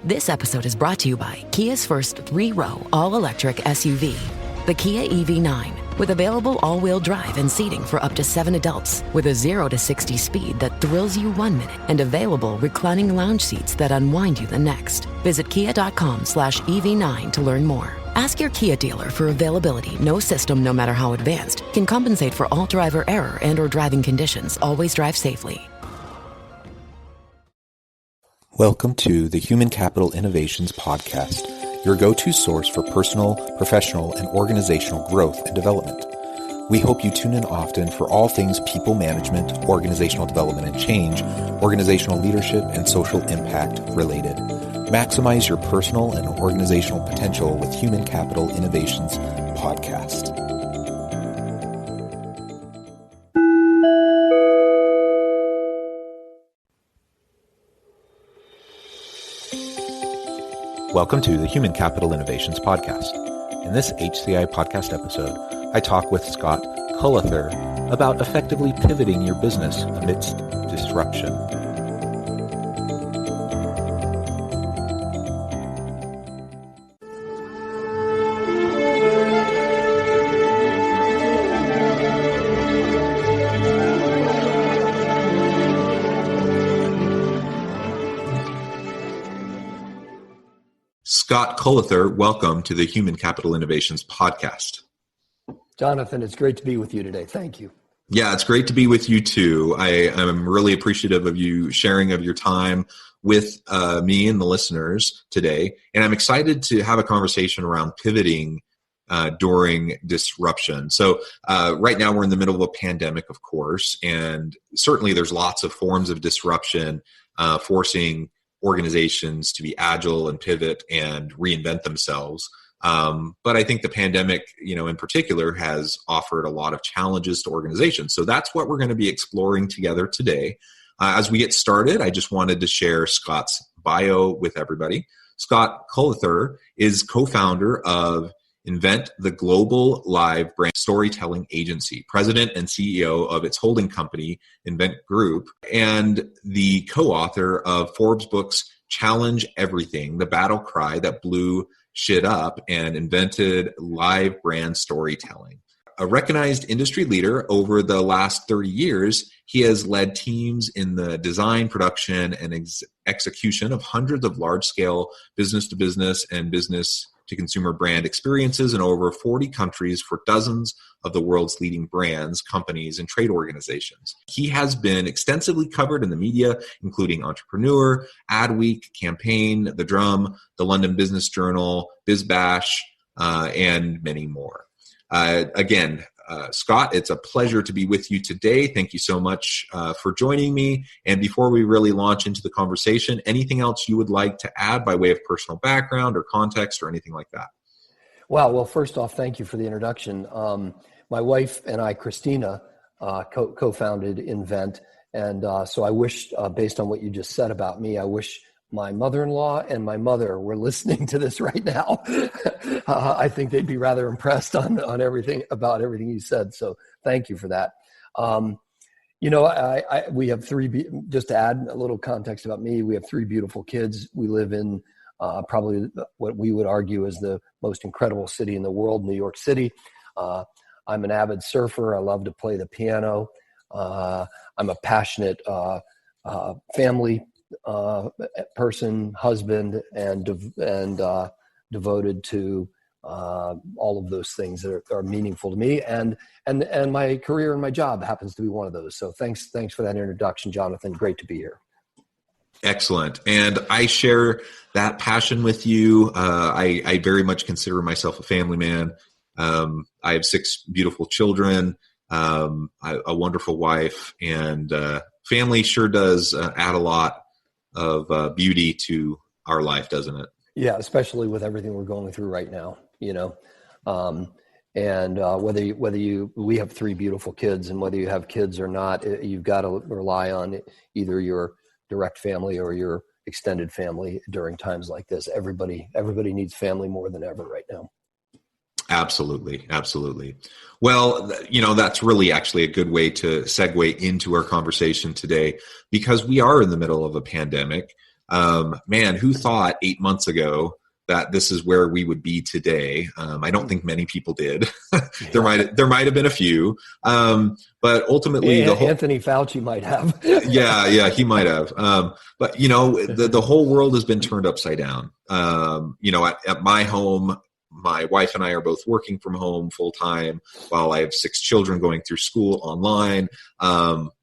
This episode is brought to you by Kia's first 3-row all-electric SUV, the Kia EV9, with available all-wheel drive and seating for up to 7 adults, with a 0 to 60 speed that thrills you 1 minute, and available reclining lounge seats that unwind you the next. Visit kia.com/EV9 to learn more. Ask your Kia dealer for availability. No system, no matter how advanced, can compensate for all driver error and or driving conditions. Always drive safely. Welcome to the Human Capital Innovations Podcast, your go-to source for personal, professional, and organizational growth and development. We hope you tune in often for all things people management, organizational development and change, organizational leadership, and social impact related. Maximize your personal and organizational potential with Human Capital Innovations Podcast. Welcome to the Human Capital Innovations Podcast. In this HCI podcast episode, I talk with Scott Cullather about effectively pivoting your business amidst disruption. Scott Cullather, welcome to the Human Capital Innovations Podcast. Jonathan, it's great to be with you today. Thank you. Yeah, it's great to be with you too. I'm really appreciative of you sharing of your time with me and the listeners today. And I'm excited to have a conversation around pivoting during disruption. So right now we're in the middle of a pandemic, of course, and certainly there's lots of forms of disruption forcing organizations to be agile and pivot and reinvent themselves. But I think the pandemic, in particular, has offered a lot of challenges to organizations. So that's what we're going to be exploring together today. As we get started, I just wanted to share Scott's bio with everybody. Scott Cullather is co-founder of Invent, the global live brand storytelling agency, president and CEO of its holding company, Invent Group, and the co-author of Forbes books, Challenge Everything, the battle cry that blew shit up and invented live brand storytelling. A recognized industry leader over the last 30 years, he has led teams in the design, production, and execution of hundreds of large-scale business-to-business and business-to-consumer brand experiences in over 40 countries for dozens of the world's leading brands, companies, and trade organizations. He has been extensively covered in the media, including Entrepreneur, Adweek, Campaign, The Drum, the London Business Journal, BizBash, and many more. Again, Scott, it's a pleasure to be with you today. Thank you so much for joining me. And before we really launch into the conversation, anything else you would like to add by way of personal background or context or anything like that? Well, first off, thank you for the introduction. My wife and I, Christina, co-founded Invent. And so I wish, based on what you just said about me, I wish my mother-in-law and my mother were listening to this right now. I think they'd be rather impressed on everything you said. So thank you for that. We have just to add a little context about me, we have 3 beautiful kids. We live in probably what we would argue is the most incredible city in the world, New York City. I'm an avid surfer. I love to play the piano. I'm a passionate family person, husband, and devoted to all of those things that are meaningful to me, and my career and my job happens to be one of those. So thanks for that introduction, Jonathan. Great to be here. Excellent. And I share that passion with you. I very much consider myself a family man. I have 6 beautiful children, a wonderful wife, and family sure does add a lot of beauty to our life, doesn't it? Yeah, especially with everything we're going through right now, and we have 3 beautiful kids, and whether you have kids or not, you've got to rely on either your direct family or your extended family during times like this. Everybody needs family more than ever right now. Absolutely. Absolutely. Well, that's really actually a good way to segue into our conversation today, because we are in the middle of a pandemic. Man, who thought 8 months ago that this is where we would be today? I don't think many people did. there might have been a few, but ultimately Anthony Fauci might have. yeah, he might have. But the whole world has been turned upside down. At my home, my wife and I are both working from home full time while I have 6 children going through school online.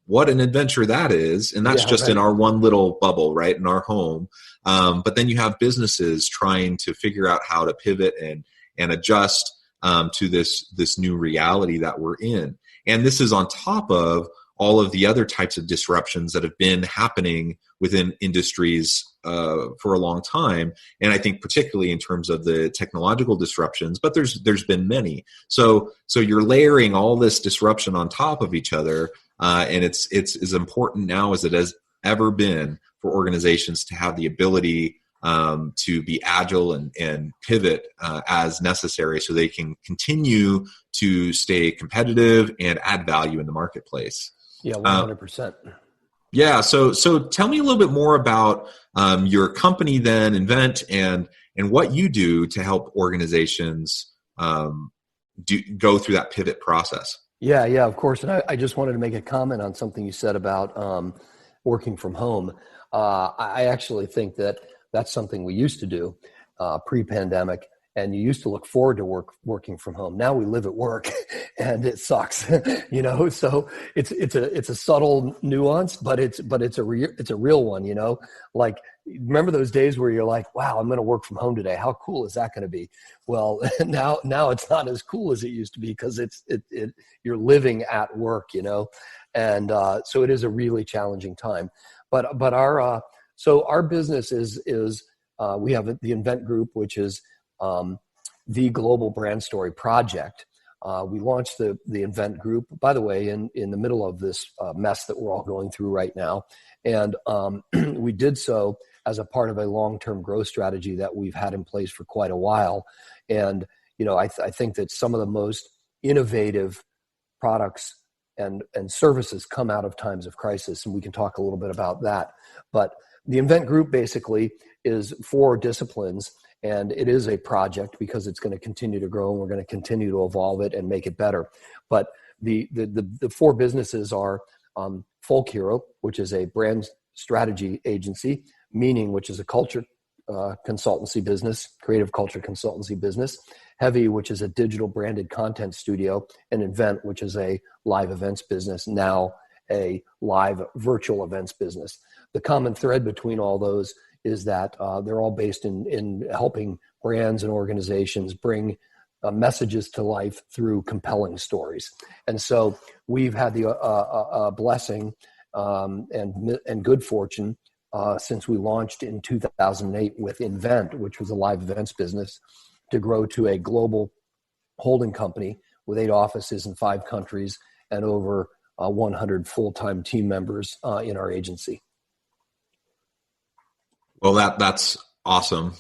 What an adventure that is. And that's just in our one little bubble, right? In our home. But then you have businesses trying to figure out how to pivot and adjust to this new reality that we're in. And this is on top of all of the other types of disruptions that have been happening within industries for a long time. And I think particularly in terms of the technological disruptions, but there's been many. So you're layering all this disruption on top of each other. And it's as important now as it has ever been for organizations to have the ability to be agile and pivot as necessary so they can continue to stay competitive and add value in the marketplace. Yeah, 100%. Yeah. So tell me a little bit more about your company then, Invent, and what you do to help organizations go through that pivot process. Yeah, of course. And I just wanted to make a comment on something you said about working from home. I actually think that that's something we used to do pre-pandemic. And you used to look forward to working from home. Now we live at work, and it sucks, So it's a subtle nuance, but it's a real one, Like, remember those days where you're like, "Wow, I'm going to work from home today. How cool is that going to be?" Well, now it's not as cool as it used to be because you're living at work, and so it is a really challenging time. But our business is we have the Invent Group, which is the Global Brand Story Project. We launched the Invent Group, by the way, in the middle of this mess that we're all going through right now. And we did so as a part of a long-term growth strategy that we've had in place for quite a while. And, I think that some of the most innovative products and services come out of times of crisis. And we can talk a little bit about that. But the Invent Group basically is 4 disciplines. And it is a project because it's going to continue to grow and we're going to continue to evolve it and make it better. But the 4 businesses are Folk Hero, which is a brand strategy agency, Meaning, which is a culture consultancy business, creative culture consultancy business, Heavy, which is a digital branded content studio, and Invent, which is a live events business, now a live virtual events business. The common thread between all those is that they're all based in helping brands and organizations bring messages to life through compelling stories. And so we've had the blessing and good fortune since we launched in 2008 with Invent, which was a live events business, to grow to a global holding company with 8 offices in 5 countries and over 100 full-time team members in our agency. Well, that's awesome.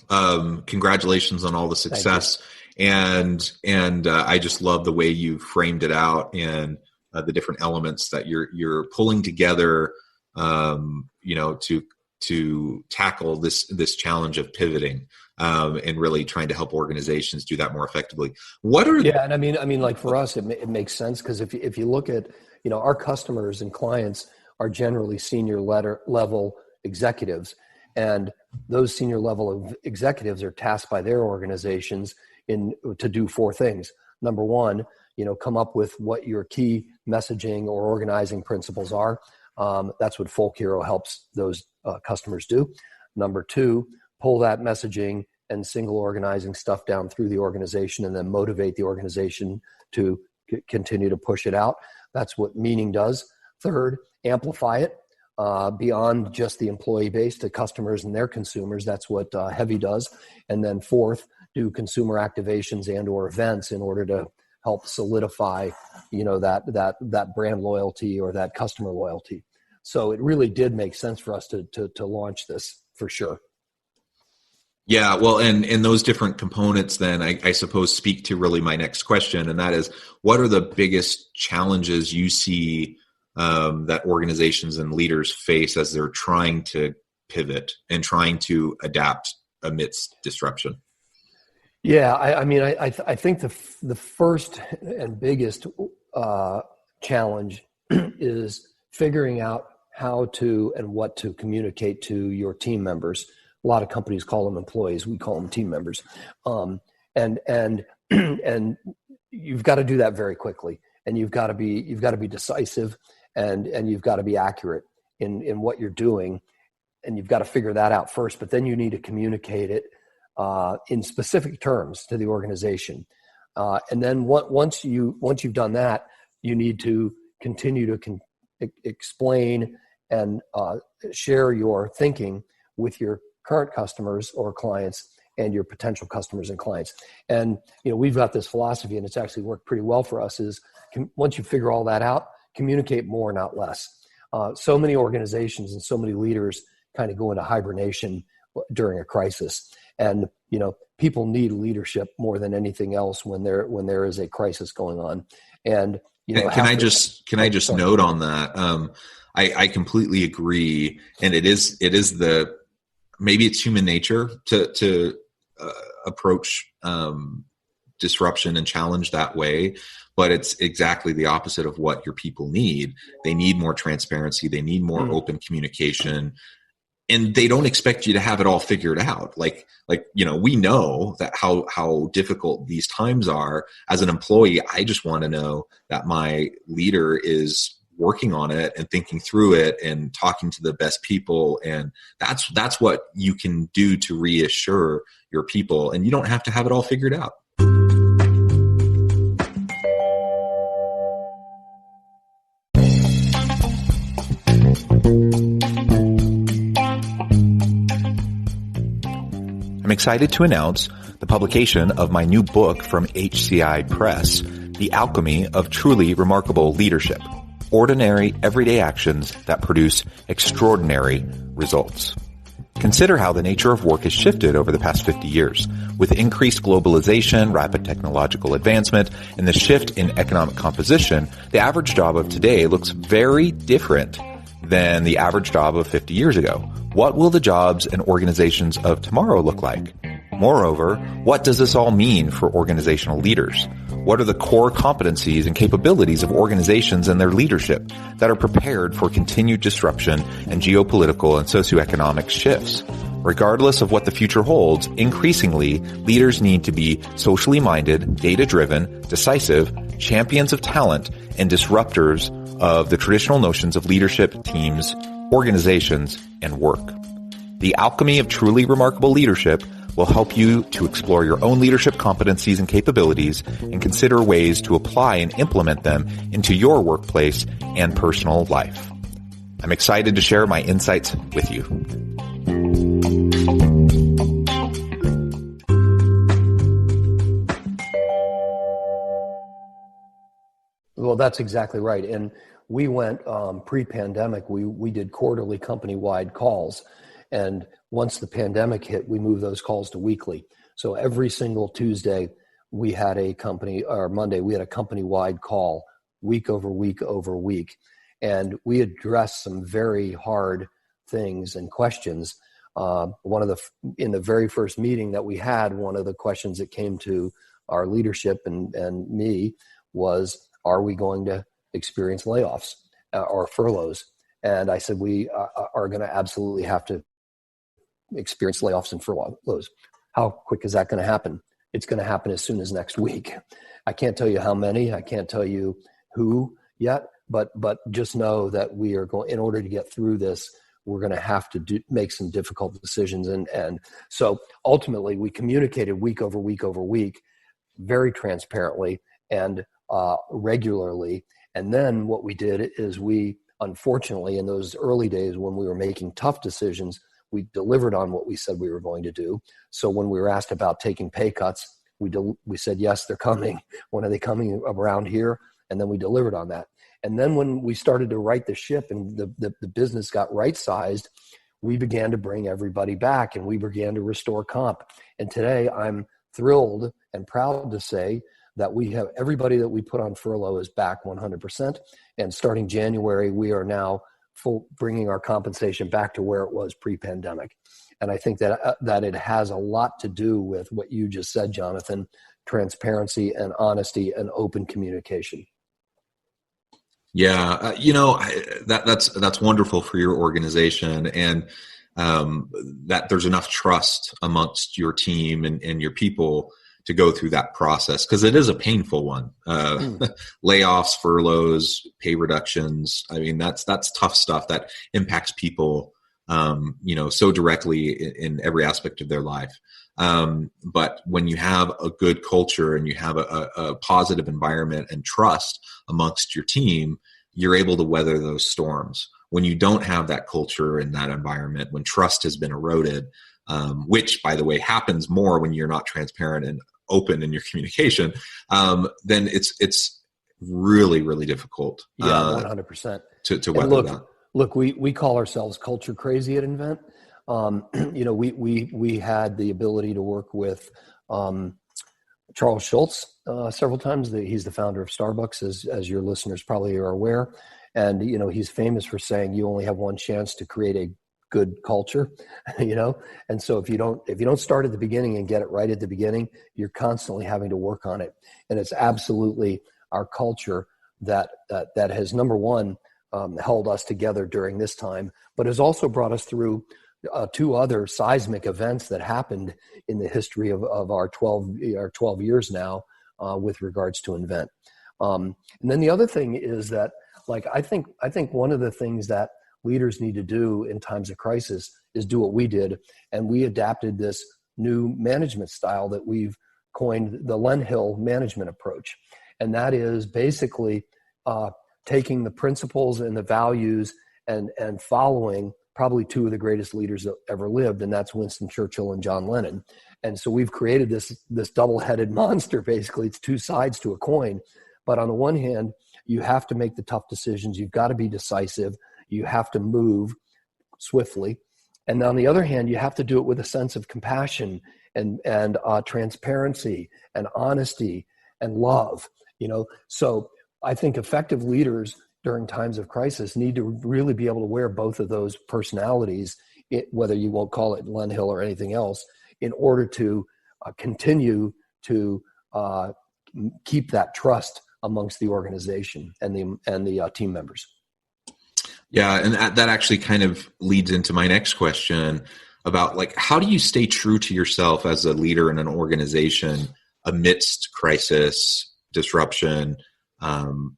Congratulations on all the success. And I just love the way you framed it out and the different elements that you're pulling together, to tackle this challenge of pivoting and really trying to help organizations do that more effectively. And I mean, like for us, it makes sense because if you look at, our customers and clients are generally senior level executives. And those senior level of executives are tasked by their organizations to do 4 things. Number 1, come up with what your key messaging or organizing principles are. That's what Folk Hero helps those customers do. Number 2, pull that messaging and single organizing stuff down through the organization and then motivate the organization to continue to push it out. That's what Meaning does. 3rd, amplify it. Beyond just the employee base to customers and their consumers. That's what Heavy does. And then 4th, do consumer activations and or events in order to help solidify, that brand loyalty or that customer loyalty. So it really did make sense for us to launch this for sure. Yeah, well, and those different components then I suppose speak to really my next question, and that is, what are the biggest challenges you see that organizations and leaders face as they're trying to pivot and trying to adapt amidst disruption? Yeah, I think the first and biggest challenge is figuring out how to and what to communicate to your team members. A lot of companies call them employees. We call them team members. And and you've got to do that very quickly. And you've got to be decisive, and you've got to be accurate in what you're doing. And you've got to figure that out first. But then you need to communicate it in specific terms to the organization. And then once you've done that, you need to continue to explain and share your thinking with your current customers or clients and your potential customers and clients. And we've got this philosophy, and it's actually worked pretty well for us, is once you figure all that out, communicate more, not less. So many organizations and so many leaders kind of go into hibernation during a crisis. And people need leadership more than anything else when there is a crisis going on. And can I just note on that? I completely agree, and it is maybe it's human nature to approach disruption and challenge that way, but it's exactly the opposite of what your people need. They need more transparency. They need more open communication. And they don't expect you to have it all figured out. Like we know that how difficult these times are. As an employee, I just want to know that my leader is working on it and thinking through it and talking to the best people. And that's what you can do to reassure your people. And you don't have to have it all figured out. I'm excited to announce the publication of my new book from HCI Press, The Alchemy of Truly Remarkable Leadership: Ordinary, Everyday Actions that Produce Extraordinary Results. Consider how the nature of work has shifted over the past 50 years. With increased globalization, rapid technological advancement, and the shift in economic composition, the average job of today looks very different than the average job of 50 years ago. What will the jobs and organizations of tomorrow look like? Moreover, what does this all mean for organizational leaders? What are the core competencies and capabilities of organizations and their leadership that are prepared for continued disruption and geopolitical and socioeconomic shifts? Regardless of what the future holds, increasingly, leaders need to be socially minded, data-driven, decisive, champions of talent, and disruptors of the traditional notions of leadership, teams, organizations, and work. The Alchemy of Truly Remarkable Leadership will help you to explore your own leadership competencies and capabilities and consider ways to apply and implement them into your workplace and personal life. I'm excited to share my insights with you. Well, that's exactly right. And we went pre-pandemic, we did quarterly company-wide calls. And once the pandemic hit, we moved those calls to weekly. So every single Tuesday, we had a Monday, we had a company-wide call, week over week over week. And we addressed some very hard things and questions. In the very first meeting that we had, one of the questions that came to our leadership and me was, are we going to experience layoffs or furloughs? And I said, we are going to absolutely have to experience layoffs and furloughs. How quick is that going to happen? It's going to happen as soon as next week. I can't tell you how many, I can't tell you who yet, but just know that we are going, in order to get through this, we're going to have to make some difficult decisions. And so ultimately we communicated week over week over week, very transparently and regularly. And then what we did is we, unfortunately, in those early days when we were making tough decisions, we delivered on what we said we were going to do. So when we were asked about taking pay cuts, we said, yes, they're coming. When are they coming around here? And then we delivered on that. And then when we started to right the ship and the business got right-sized, we began to bring everybody back and we began to restore comp. And today I'm thrilled and proud to say that we have everybody that we put on furlough is back 100%. And starting January, we are now bringing our compensation back to where it was pre-pandemic. And I think that it has a lot to do with what you just said, Jonathan: transparency and honesty and open communication. Yeah, that's wonderful for your organization, and that there's enough trust amongst your team and your people to go through that process, because it is a painful one. Layoffs, furloughs, pay reductions. I mean, that's tough stuff that impacts people, so directly in every aspect of their life. But when you have a good culture and you have a positive environment and trust amongst your team, you're able to weather those storms. When you don't have that culture and that environment, when trust has been eroded, which, by the way, happens more when you're not transparent and open in your communication, then it's really, really difficult. 100%. To weather that. Look, we call ourselves culture crazy at Invent. We had the ability to work with Charles Schultz several times. He's the founder of Starbucks, as your listeners probably are aware. And, he's famous for saying you only have one chance to create a good culture, And so if you don't start at the beginning and get it right at the beginning, you're constantly having to work on it. And it's absolutely our culture that has, number one, held us together during this time, but has also brought us through two other seismic events that happened in the history of our 12 years now with regards to Invent. And then the other thing is that, I think one of the things that leaders need to do in times of crisis is do what we did. And we adapted this new management style that we've coined the Lenhill management approach. And that is basically taking the principles and the values and following probably two of the greatest leaders that ever lived, and that's Winston Churchill and John Lennon. And so we've created this double-headed monster. Basically, it's two sides to a coin. But on the one hand, you have to make the tough decisions. You've got to be decisive. You have to move swiftly. And on the other hand, you have to do it with a sense of compassion and transparency and honesty and love. So I think effective leaders during times of crisis need to really be able to wear both of those personalities, whether you won't call it Lenhill or anything else, in order to continue to keep that trust amongst the organization and the team members. Yeah, and that actually kind of leads into my next question about how do you stay true to yourself as a leader in an organization amidst crisis, disruption, and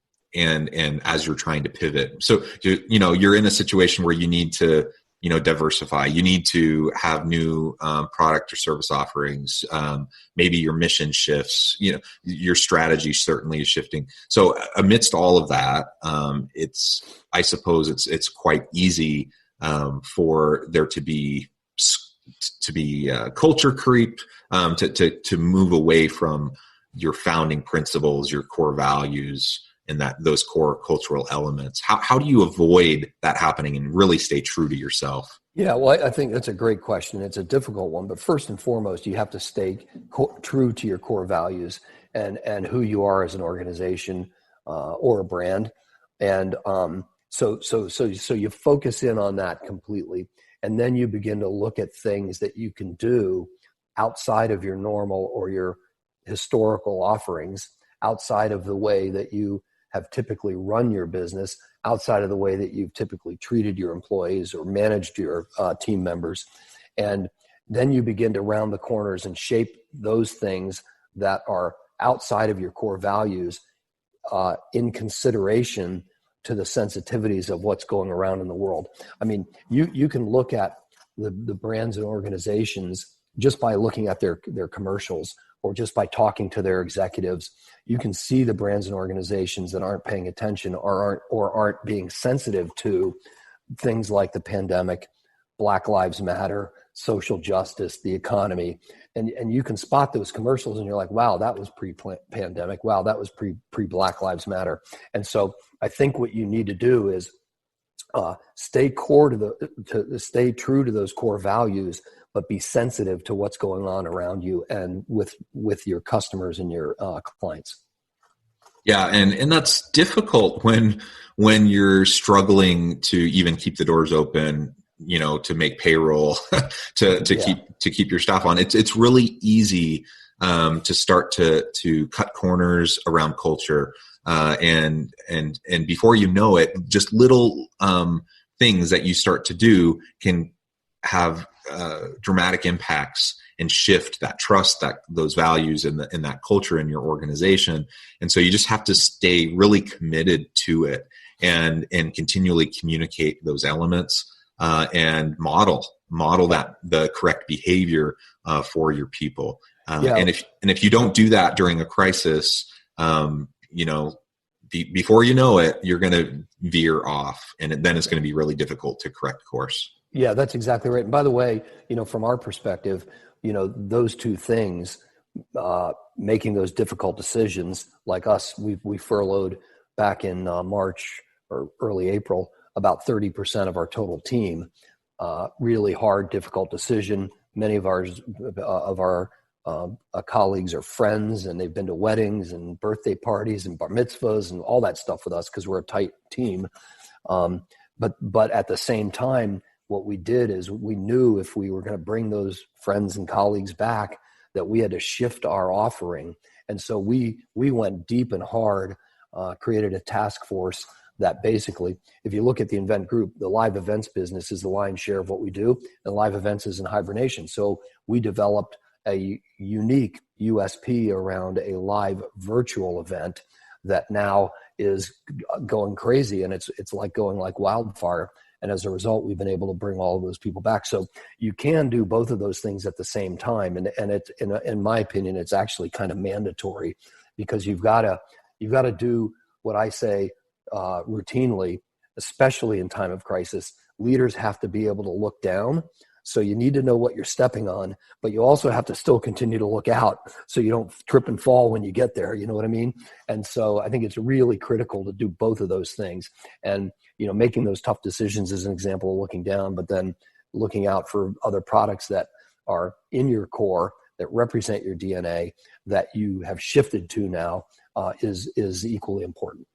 as you're trying to pivot. So you're in a situation where you need to diversify. You need to have new product or service offerings. Maybe your mission shifts. Your strategy certainly is shifting. So amidst all of that, I suppose it's quite easy for there to be culture creep, to move away from your founding principles, your core values, and those core cultural elements. How do you avoid that happening and really stay true to yourself? Yeah, well, I think that's a great question. It's a difficult one, but first and foremost, you have to stay true to your core values and who you are as an organization or a brand. And so you focus in on that completely, and then you begin to look at things that you can do outside of your normal or your historical offerings, outside of the way that you have typically run your business, outside of the way that you've typically treated your employees or managed your team members. And then you begin to round the corners and shape those things that are outside of your core values in consideration to the sensitivities of what's going around in the world. I mean, you can look at the brands and organizations just by looking at their commercials, or just by talking to their executives. You can see the brands and organizations that aren't paying attention or aren't being sensitive to things like the pandemic, Black Lives Matter, social justice, the economy. And you can spot those commercials and you're like, wow, that was pre-pandemic. Wow, that was pre-Black Lives Matter. And so I think what you need to do is stay stay true to those core values, but be sensitive to what's going on around you and with your customers and your clients. Yeah, and that's difficult when you're struggling to even keep the doors open, to make payroll, to keep your staff on. It's really easy to start to cut corners around culture, and before you know it, just little things that you start to do can have dramatic impacts and shift that trust, that those values in that culture in your organization. And so you just have to stay really committed to it and continually communicate those elements, and model that the correct behavior for your people. And if you don't do that during a crisis, before you know it, you're going to veer off, and then it's going to be really difficult to correct course. Yeah, that's exactly right. And by the way, from our perspective, those two things, making those difficult decisions, like us, we furloughed back in March or early April, about 30% of our total team. Really hard, difficult decision. Many of our colleagues are friends, and they've been to weddings and birthday parties and bar mitzvahs and all that stuff with us because we're a tight team. But at the same time, what we did is we knew if we were going to bring those friends and colleagues back, that we had to shift our offering. And so we went deep and hard, created a task force that basically, if you look at the Invent Group, the live events business is the lion's share of what we do, and live events is in hibernation. So we developed a unique USP around a live virtual event that now is going crazy, and it's like going like wildfire. And as a result, we've been able to bring all of those people back. So you can do both of those things at the same time. And it's, in my opinion, it's actually kind of mandatory, because you've got to do what I say routinely, especially in time of crisis. Leaders have to be able to look down. So you need to know what you're stepping on, but you also have to still continue to look out so you don't trip and fall when you get there. You know what I mean? And so I think it's really critical to do both of those things. And, making those tough decisions is an example of looking down, but then looking out for other products that are in your core, that represent your DNA, that you have shifted to now, is equally important.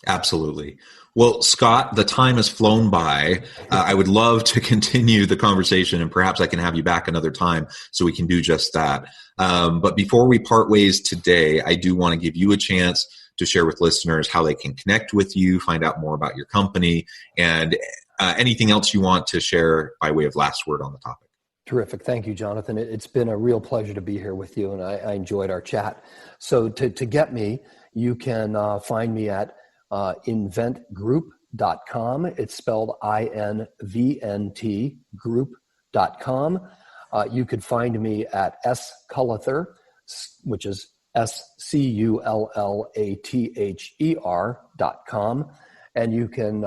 Absolutely. Well, Scott, the time has flown by. I would love to continue the conversation, and perhaps I can have you back another time so we can do just that. But before we part ways today, I do want to give you a chance to share with listeners how they can connect with you, find out more about your company, and anything else you want to share by way of last word on the topic. Terrific. Thank you, Jonathan. It's been a real pleasure to be here with you, and I enjoyed our chat. So to get me, you can find me at inventgroup.com. It's spelled INVNT group.com. You could find me at Cullather, which is SCULLATHER.com. And you can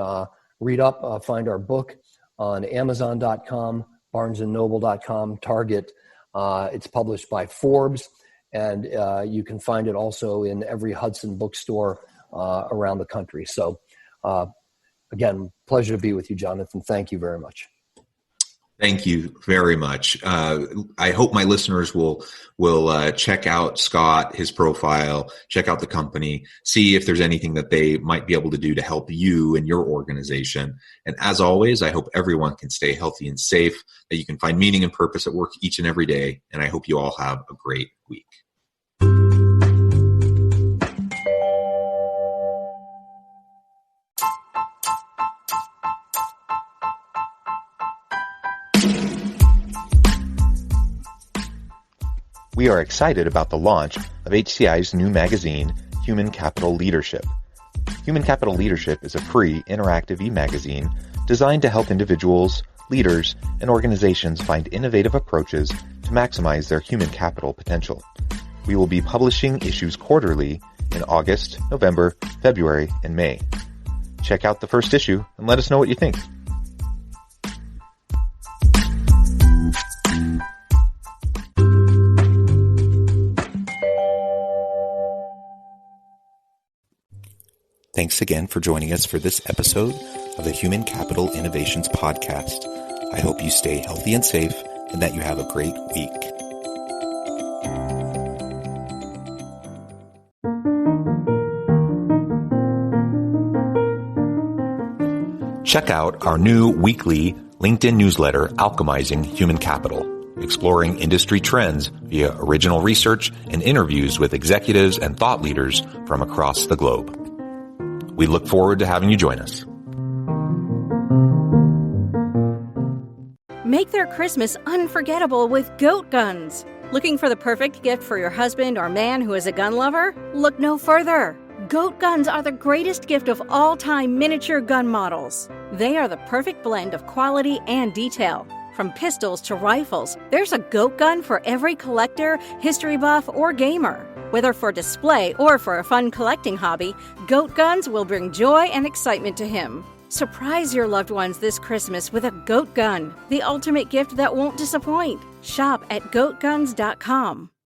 find our book on Amazon.com, BarnesandNoble.com, Target. It's published by Forbes, and you can find it also in every Hudson bookstore around the country. So again, pleasure to be with you, Jonathan. Thank you very much. Thank you very much. I hope my listeners will check out Scott, his profile, check out the company, see if there's anything that they might be able to do to help you and your organization. And as always, I hope everyone can stay healthy and safe, that you can find meaning and purpose at work each and every day. And I hope you all have a great week. We are excited about the launch of HCI's new magazine, Human Capital Leadership. Human Capital Leadership is a free, interactive e-magazine designed to help individuals, leaders, and organizations find innovative approaches to maximize their human capital potential. We will be publishing issues quarterly in August, November, February, and May. Check out the first issue and let us know what you think. Thanks again for joining us for this episode of the Human Capital Innovations Podcast. I hope you stay healthy and safe and that you have a great week. Check out our new weekly LinkedIn newsletter, Alchemizing Human Capital, exploring industry trends via original research and interviews with executives and thought leaders from across the globe. We look forward to having you join us. Make their Christmas unforgettable with goat guns. Looking for the perfect gift for your husband or man who is a gun lover? Look no further. Goat guns are the greatest gift of all time miniature gun models. They are the perfect blend of quality and detail. From pistols to rifles, there's a goat gun for every collector, history buff, or gamer. Whether for display or for a fun collecting hobby, goat guns will bring joy and excitement to him. Surprise your loved ones this Christmas with a goat gun, the ultimate gift that won't disappoint. Shop at goatguns.com.